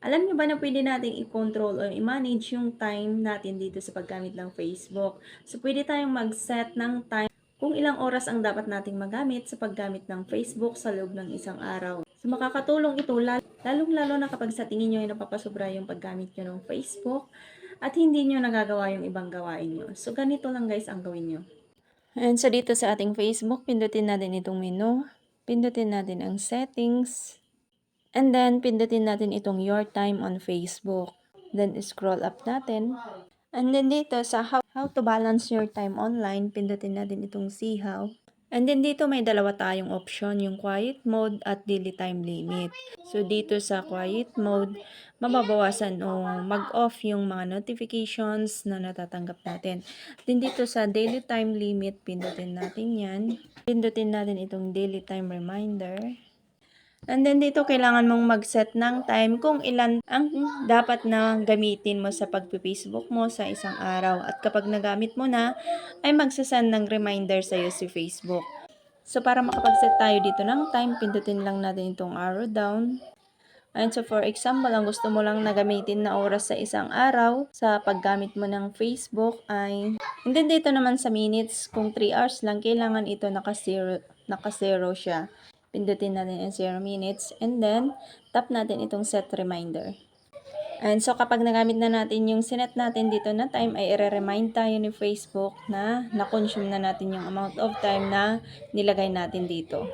Alam niyo ba na pwede nating i-control o i-manage yung time natin dito sa paggamit ng Facebook? So, pwede tayong mag-set ng time kung ilang oras ang dapat nating magamit sa paggamit ng Facebook sa loob ng isang araw. So, makakatulong ito lalong-lalo na kapag sa tingin nyo ay napapasobra yung paggamit nyo ng Facebook at hindi nyo nagagawa yung ibang gawain nyo. So, ganito lang guys ang gawin nyo. And so, dito sa ating Facebook, pindutin natin itong menu. Pindutin natin ang settings. And then, pindutin natin itong your time on Facebook. Then, scroll up natin. And then, dito sa how to balance your time online, pindutin natin itong see how. And then, dito may dalawa tayong option, yung quiet mode at daily time limit. So, dito sa quiet mode, mababawasan o mag-off yung mga notifications na natatanggap natin. Then, dito sa daily time limit, pindutin natin yan. Pindutin natin itong daily time reminder. And then dito kailangan mong mag-set ng time kung ilan ang dapat na gamitin mo sa pagpi-Facebook mo sa isang araw. At kapag nagamit mo na, ay magsasend ng reminder sa iyo si Facebook. So para makapag-set tayo dito ng time, pindutin lang natin itong arrow down. And so for example, ang gusto mo lang na gamitin na oras sa isang araw sa paggamit mo ng Facebook ay, and then dito naman sa minutes, kung 3 hours lang, kailangan ito naka-zero siya. Pindutin natin ang 0 minutes and then tap natin itong set reminder. And so kapag nagamit na natin yung sinet natin dito na time, ay i-remind tayo ni Facebook na na-consume na natin yung amount of time na nilagay natin dito.